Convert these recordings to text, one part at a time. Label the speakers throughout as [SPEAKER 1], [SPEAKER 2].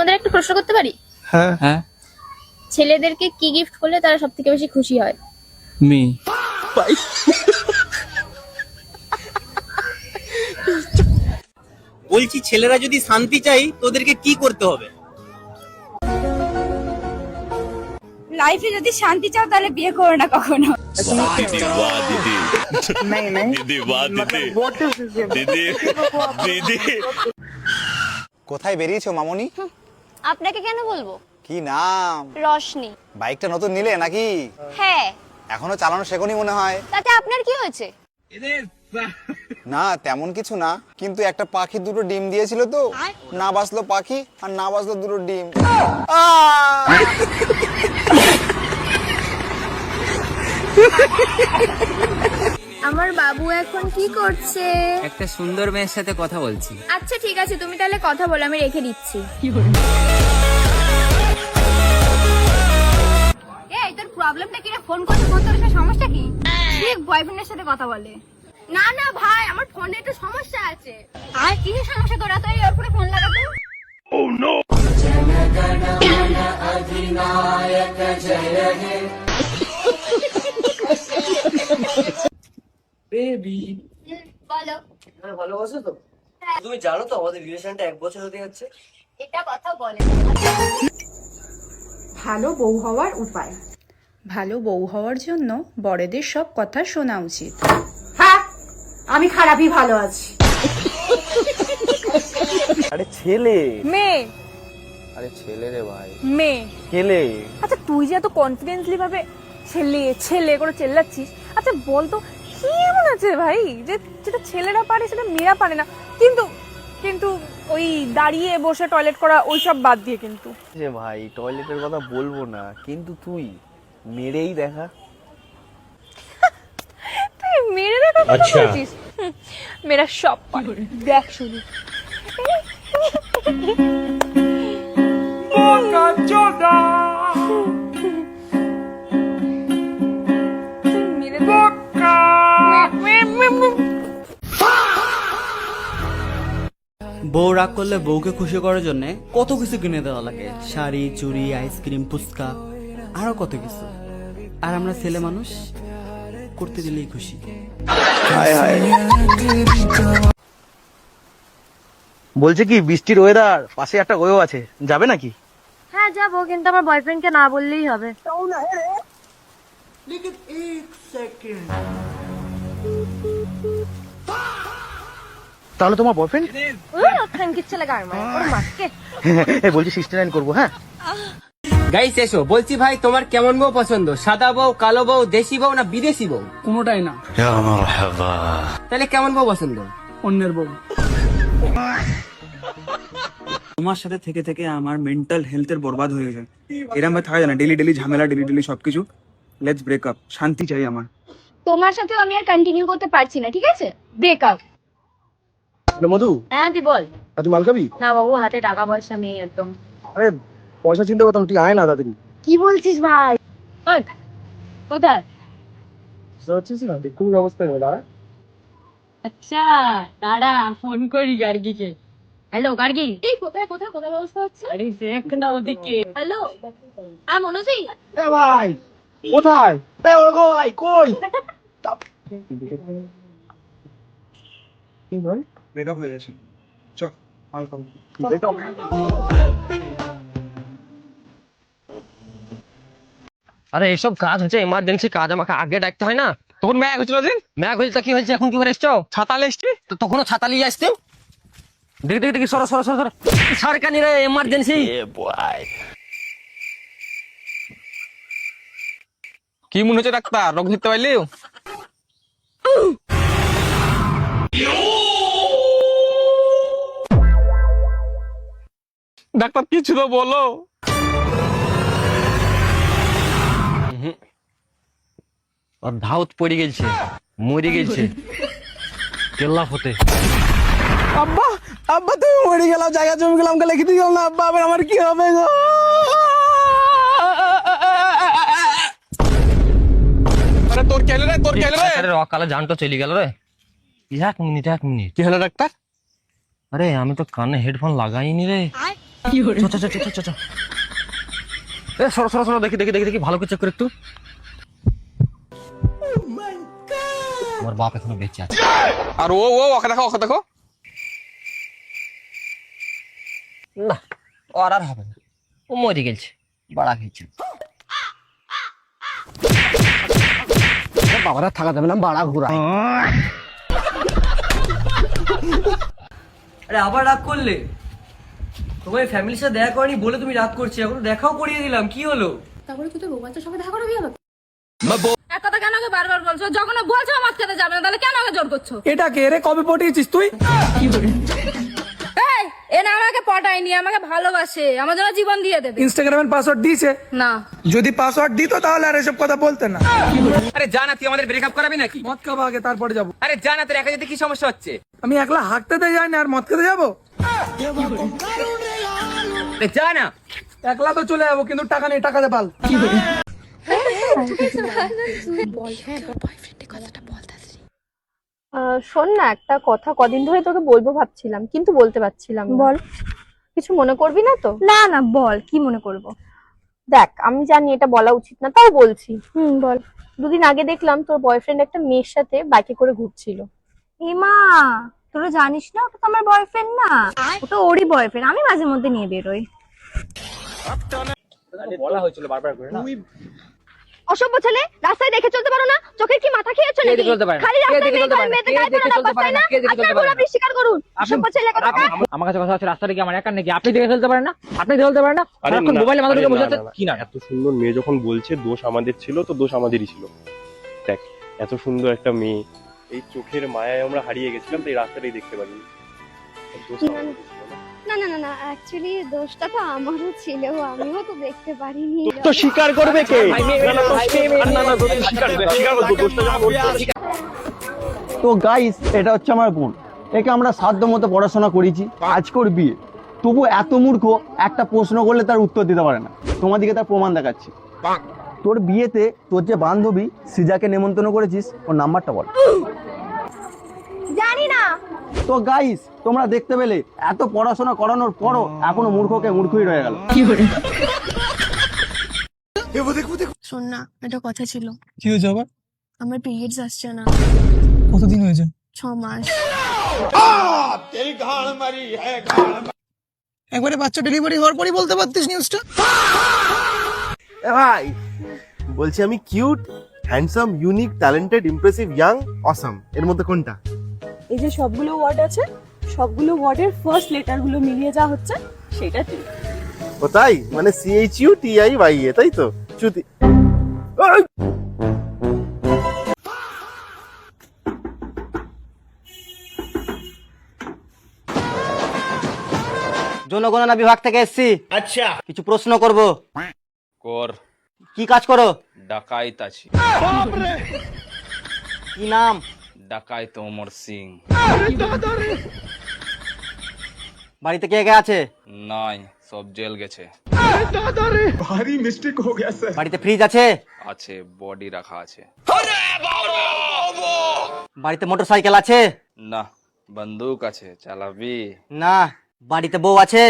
[SPEAKER 1] তোমাদের একটা প্রশ্ন করতে পারি?
[SPEAKER 2] হ্যাঁ হ্যাঁ।
[SPEAKER 1] ছেলেদেরকে কি গিফট করলে তারা সব থেকে বেশি খুশি হয়?
[SPEAKER 2] মেয়ে।
[SPEAKER 3] বলছি ছেলেরা যদি শান্তি চাই তোদেরকে কি করতে হবে?
[SPEAKER 4] লাইফে যদি শান্তি চাও তাহলে বিয়ে করো না কখনো।
[SPEAKER 5] কোথায় বেরিয়েছো মামনি?
[SPEAKER 1] আপনাকে কেন বলবো?
[SPEAKER 5] কি নাম?
[SPEAKER 1] রশনি।
[SPEAKER 5] বাইকটা নতুন নিলে নাকি?
[SPEAKER 1] হ্যাঁ।
[SPEAKER 5] এখনো চালানো শেখনি মনে হয়।
[SPEAKER 1] তাতে আপনার কি হয়েছে?
[SPEAKER 5] না তেমন কিছু না, কিন্তু একটা পাখি দুটো ডিম দিয়েছিল তো, না বাঁচলো পাখি আর না বাঁচলো দুটো ডিম।
[SPEAKER 1] আমার বাবু এখন কি করছে?
[SPEAKER 2] একটা সুন্দর মেয়ের সাথে কথা বলছি।
[SPEAKER 1] আচ্ছা ঠিক আছে, তুমি তাহলে কথা বলো, আমি রেখে দিচ্ছি।
[SPEAKER 4] এই তোর প্রবলেমটা কি রে? ফোন করতে ফোন তোর সমস্যা কি? তুই বয়ফ্রেন্ডের সাথে কথা বলে। না না ভাই, আমার ফোনে একটু সমস্যা আছে। আর কি সমস্যা তোরা? তো এই ওর ফোনে ফোন লাগাতো। ও নো।
[SPEAKER 6] বেবি
[SPEAKER 4] বলো।
[SPEAKER 6] ভালোবাসো তো? তুমি জানো তো আমাদের রিলেশনটা 1 বছর হতে যাচ্ছে।
[SPEAKER 4] এটা কথা বলে।
[SPEAKER 7] ভালো বউ হওয়ার উপায়। ভালো বউ হওয়ার জন্য বড়দের সব কথা শোনা উচিত। হ্যাঁ, আমি খারাপই ভালো আছি।
[SPEAKER 6] আরে ছেলে।
[SPEAKER 8] মেয়ে।
[SPEAKER 6] আরে ছেলে রে ভাই।
[SPEAKER 8] মেয়ে।
[SPEAKER 6] ছেলে।
[SPEAKER 8] আচ্ছা তুই যে এত কনফিডেন্সলি ভাবে ছেলে ছেলে করে চেল্লাচ্ছিস, আচ্ছা বলতো কি এমন আছে ভাই যে যেটা ছেলেরা পারে সেটা মেয়েরা পারে না? কিন্তু কিন্তু ওই দাঁড়িয়ে বসে টয়লেট করা ওইসব বাদ দিয়ে কিন্তু
[SPEAKER 6] যে ভাই টয়লেটের কথা বলবো না, কিন্তু তুই মেরেই দেখা।
[SPEAKER 8] তুই মেরে দেখা কথা বলছিস? মেয়েরা সব পারে, দেখ শুধু।
[SPEAKER 9] বউ রাগ করলে বউকে খুশি করার জন্য কত কিছু কিনে দেওয়া লাগে, শাড়ি, চুড়ি, আইসক্রিম, ফুচকা, আরো কত কিছু। আর আমরা ছেলে মানুষ, করতে দিলেই খুশি।
[SPEAKER 6] বলছে কি বৃষ্টির ওয়েদার, পাশে একটা ওয়েও আছে, যাবে নাকি?
[SPEAKER 8] হ্যাঁ যাবো, কিন্তু আমার বয়ফ্রেন্ডকে না বললেই হবে।
[SPEAKER 6] তাহলে তোমার বয়ফ্রেন্ড? বলছি 69 করবো। হ্যাঁ
[SPEAKER 3] গাইস এসো, বলছি ভাই তোমার কেমন বউ পছন্দ? সাদা বউ, কালো বউ, দেশি বউ না বিদেশি বউ?
[SPEAKER 9] কোনোটাই না।
[SPEAKER 3] তাহলে কেমন বউ পছন্দ?
[SPEAKER 9] অন্যের বউ। তোমার সাথে থেকে থেকে আমার মেন্টাল হেলথের বরবাদ হয়ে যায়। এরম ভাই থাকা যায় না, ডেলি ডেলি ঝামেলা, ডেলি ডেলি সবকিছু। লেটস ব্রেক আপ, শান্তি চাই আমার।
[SPEAKER 4] তোমার সাথে আমি আর কন্টিনিউ করতে পারছি না, ঠিক আছে? ব্রেকআপ।
[SPEAKER 6] মধু,
[SPEAKER 4] হ্যাঁ তুই বল।
[SPEAKER 6] তুই মাল খাবি?
[SPEAKER 4] না বাবু, হাতে টাকা পয়সা নেই একদম।
[SPEAKER 6] আরে পয়সা চিন্তা করতাম, তুই আয় না তাড়াতাড়ি।
[SPEAKER 4] কি বলছিস ভাই? কোথায়?
[SPEAKER 6] হচ্ছিস না, দেখুন ব্যবস্থা নেই। দাঁড়া।
[SPEAKER 8] আচ্ছা দাঁড়া, ফোন করি গার্গিকে। হ্যালো গার্গি।
[SPEAKER 4] এই কোথায় কোথায় কোথায় ব্যবস্থা হচ্ছে?
[SPEAKER 8] আরে দেখ না ওদিকে।
[SPEAKER 4] হ্যালো, হ্যাঁ মনোজি।
[SPEAKER 6] এ ভাই কোথায়? এ ওগো ভাই কই? কি ভাই?
[SPEAKER 9] ব্রেকআপ হয়ে গেছে। চল মাল খাবো।
[SPEAKER 3] আরে এসব কাজ হচ্ছে এমার্জেন্সি কাজ, আমাকে আগে ডাকতে হয় না? তখন ম্যাগ হয়েছিল দিন, ম্যাগ হয়েছে কি হয়েছে? এখন কি করে এসছো? ছাতালে এসছি তো, তখনও ছাতা নিয়ে আসতে। দেখি দেখি দেখি, সরো সরো সরো সরো, সরকারি রে এমার্জেন্সি। কি মনে হচ্ছে ডাক্তার, রোগ ধরতে পারলি? ডাক্তার কিছু তো বলো। আর ধাউত পড়ে গেছে, মরে গেছে কেল্লা ফতে।
[SPEAKER 9] আব্বা আব্বা তুমি মরে গেলাম, জায়গা জমি গেলাম, লিখে দিয়ে গেল না আব্বা, আবার আমার কি হবে গো? আরে তোর কেলে রে, তোর কেলে রে?
[SPEAKER 3] আরে অকালে জানটা চলে গেল রে। এক মিনিট এক মিনিট,
[SPEAKER 9] কি হলো ডাক্তার?
[SPEAKER 3] আরে আমি তো কানে হেডফোন লাগাইনি রে। সরো সরো সরো, দেখি দেখি দেখি দেখি ভালো করে চেক করে একটু। আমার বাপ এখনো বেঁচে আছে।
[SPEAKER 6] আর ও ওকে দেখো, ওকে দেখো।
[SPEAKER 3] না, ওর আর হবে না, ও মরে গেছে, বাড়া খেয়েছে। বাবারা থাকা যাবে না, বাড়া ঘুরায়।
[SPEAKER 10] আরে আবার রাগ করলে? তোমার ফ্যামিলির সাথে দেখা করেনি বলে তুমি রাগ করছি, এখন দেখাও করিয়ে দিলাম, কি হলো?
[SPEAKER 4] তারপরে তুই তো বউ বাচ্চার সঙ্গে দেখা করবি আবার? এক কথা কেন ওকে বারবার বলছো? যখন ও বলছো মদ খেতে যাবে না, তাহলে কেন ওকে জোর করছো?
[SPEAKER 10] এটা কে রে, কবে পটিয়েছিস তুই?
[SPEAKER 4] এই, এ না আমাকে পটায়নি, আমাকে ভালোবাসে, আমার জন্য জীবন দিয়ে দেবে।
[SPEAKER 10] ইনস্টাগ্রামের পাসওয়ার্ড দিয়েছে?
[SPEAKER 4] না।
[SPEAKER 10] যদি পাসওয়ার্ড দিত তাহলে আর এসব কথা বলতে না।
[SPEAKER 2] আরে জানা তুই আমাদের ব্রেকআপ করাবি নাকি?
[SPEAKER 10] মদ খাবো আগে, তারপরে যাবো।
[SPEAKER 2] আরে জানা তোর একা যেতে কি সমস্যা হচ্ছে?
[SPEAKER 10] আমি একলা হাঁটতে যাই না, আর মদ খেতে যাবো?
[SPEAKER 2] আরে জানা
[SPEAKER 10] একলা তো চলে যাবো, কিন্তু টাকা নেই, টাকা দে পাল।
[SPEAKER 8] শোন না, একটা কথা কদিন ধরে তোকে বলবো ভাবছিলাম, কিন্তু বলতে পারছিলাম না। বল। কিছু মনে করবি না তো? না না, বল, কি মনে করব? দেখ, আমি জানি এটা বলা উচিত না, তাও বলছি। বল। দুদিন আগে দেখলাম তোর বয়ফ্রেন্ড একটা মেয়ের সাথে বাইকে করে ঘুরছিল। এমা, তোরা জানিস না ওটা তো আমার বয়ফ্রেন্ড না, ওটা ওরই বয়ফ্রেন্ড, আমি মাঝে মধ্যে নিয়ে বেরোই।
[SPEAKER 3] বলা হয়েছিল বারবার করে না।
[SPEAKER 4] অসভ্য ছেলে, রাস্তায় দেখে চলতে পারো না? চোখের কি মাথা খেয়েছো নাকি? খালি রাস্তায় মেয়েতে গায়ে পড়ে না, বাস্তায় না? আপনার ভুল আপনি স্বীকার করুন। অসভ্য ছেলে কথা।
[SPEAKER 3] আমার কাছে কথা হচ্ছে, রাস্তাটা কি আমার একার নাকি? আপনি দেখে ফেলতে পারেন না? আপনি দেখে ফেলতে পারেন না? সারাক্ষণ মোবাইলে মাথা ঢুকে বসে আছে কি না?
[SPEAKER 11] এত সুন্দর মেয়ে যখন বলছে দোষ আমাদের ছিল, তো দোষ আমাদেরই ছিল। দেখ, এত সুন্দর একটা মেয়ে, এই চোখের মায়ায় আমরা হারিয়ে গেছিলাম, তাই রাস্তাটাই দেখতে পারিনি। দোষ আমাদেরই ছিল না।
[SPEAKER 4] না না না না, অ্যাকচুয়ালি দোষটা তো আমারও ছিল, আমিও তো দেখতে পারিনি।
[SPEAKER 11] তো স্বীকার করবে কে?
[SPEAKER 6] তো গাইস, এটা হচ্ছে আমার বোন। একে আমরা সাধ্য মতো পড়াশোনা করেছি, আজকের বিয়ে। তবু এত মূর্খ, একটা প্রশ্ন করলে তার উত্তর দিতে পারে না। তোমাদেরকে তার প্রমাণ দেখাচ্ছি। তোর বিয়েতে তোর যে বান্ধবী সিজাকে নেমন্তন্ন করেছিস, ওর নাম্বারটা বল।
[SPEAKER 4] জানি না।
[SPEAKER 6] তো গাইস, তোমরা দেখতে পেলে এত পড়াশোনা করানোর পরও এখনো মূর্খকে মূর্খই রয়ে গেল।
[SPEAKER 4] শোন না, একটা কথা ছিল।
[SPEAKER 10] কি হয়েছে আবার?
[SPEAKER 4] আমার পিরিয়ডস আসছে না।
[SPEAKER 10] কতদিন হয়েছে?
[SPEAKER 4] 6 মাস।
[SPEAKER 10] একবারে বাচ্চা ডেলিভারি হওয়ার পরই বলতে পারতিস নিউজটা।
[SPEAKER 11] ভাই বলছি, আমি cute, handsome, unique, talented, impressive, young, awesome, এর মধ্যে কোনটা?
[SPEAKER 8] এই যে সবগুলো ওয়ার্ড আছে, সবগুলো ওয়ার্ডের ফার্স্ট লেটার গুলো মিলিয়ে যা হচ্ছে সেটা তুই।
[SPEAKER 11] ও তাই? মানে CHUTIYA, তাই তো? চুতি।
[SPEAKER 6] জনগণনা বিভাগ থেকে এসেছি। আচ্ছা, কিছু প্রশ্ন করব।
[SPEAKER 5] কর।
[SPEAKER 6] কি কাজ করো?
[SPEAKER 5] ডাকাইত আছি।
[SPEAKER 6] কি নাম?
[SPEAKER 5] ডাকাইত অমর সিং।
[SPEAKER 6] বাড়িতে কে কে আছে?
[SPEAKER 5] নাই, সব জেল গেছে।
[SPEAKER 6] বাড়িতে ফ্রিজ আছে?
[SPEAKER 5] আছে, বডি রাখা আছে।
[SPEAKER 6] বাড়িতে মোটরসাইকেল আছে?
[SPEAKER 5] না, বন্দুক আছে, চালাবি?
[SPEAKER 6] না। বাড়িতে বউ আছে?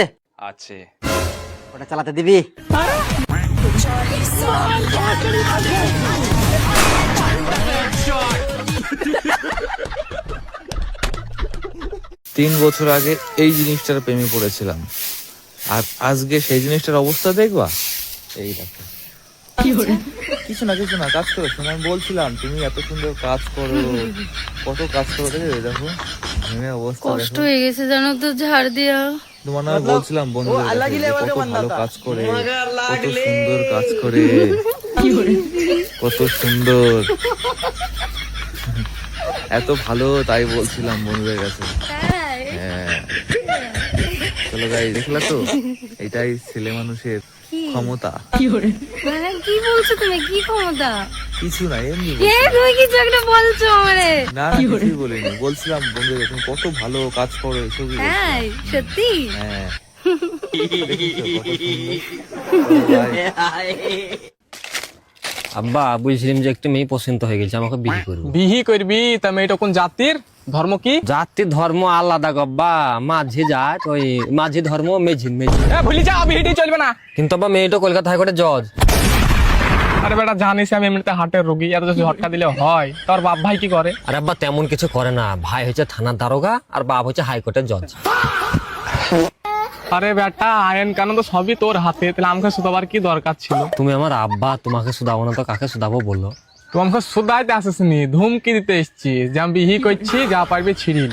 [SPEAKER 5] আছে।
[SPEAKER 6] ওটা চালাতে দিবি?
[SPEAKER 12] 3 বছর আগে এই জিনিসটার প্রেমে পড়েছিলাম, আর আজকে সেই জিনিসটার অবস্থা দেখবা। এই দেখো। কিছু না কাজ করো, শোনো, আমি বলছিলাম তুমি এত সুন্দর কাজ করো, কত কাজ করো, দেখো অবস্থা।
[SPEAKER 4] কষ্ট হয়ে গেছে জানো তো, ঝাড় দিয়া।
[SPEAKER 12] তোমার আমি বলছিলাম বন্ধুদের কত ভালো কাজ করে, কত সুন্দর কাজ করে, কত সুন্দর, এত ভালো, তাই বলছিলাম বন্ধুদের কাছে। হ্যাঁ, চলো গাই, দেখলা তো, এটাই ছেলে মানুষের ক্ষমতা।
[SPEAKER 4] কি বলছো তুমি? কি ক্ষমতা?
[SPEAKER 12] কিছু না, এমনি
[SPEAKER 4] তুমি কিছু একটা বলছো আমারে।
[SPEAKER 12] না কিছুই বলিনি, বলছিলাম বন্ধুদের তুমি কত ভালো কাজ করো, এসবই।
[SPEAKER 4] হ্যাঁ, সত্যি?
[SPEAKER 12] হ্যাঁ।
[SPEAKER 3] আব্বা, বুঝছিলাম যে একটা মেয়ে পছন্দ হয়ে গেছে, আমাকে বিয়ে করবো।
[SPEAKER 10] বিহি করবি? তা মেয়েটা কোন জাতির?
[SPEAKER 3] ধর্ম কি? জাতি ধর্ম আলাদা গব্বা, মাঝি জাত ওই মাঝি ধর্ম মেঝিন মেঝিন।
[SPEAKER 10] ভুলি যা, আমি হেঁটেই চলবে না।
[SPEAKER 3] কিন্তু আবার মেয়েটা কলকাতা হাইকোর্টের জজ।
[SPEAKER 10] আরে বেটা জানিস আমি এমনিতে হার্টের রোগী, এত যদি ঝটকা দিলে হয়। তোর বাপ ভাই কি করে?
[SPEAKER 3] আরে আব্বা তেমন কিছু করে না, ভাই হচ্ছে থানার দারোগা আর বাপ হচ্ছে হাইকোর্টের জজ।
[SPEAKER 10] আরে বেটা আইন কানুন তো সবই তোর হাতে, তাহলে আমাকে শুধাবার কি দরকার ছিল?
[SPEAKER 3] তুমি আমার আব্বা, তোমাকে শুধাবো না তো কাকে শুধাবো বললো?
[SPEAKER 10] তোমাকে শুধাইতে আসিস নি, ধুমকি দিতে এসছি যে আমি বিহি করছি, যা পারবি ছিড়ি।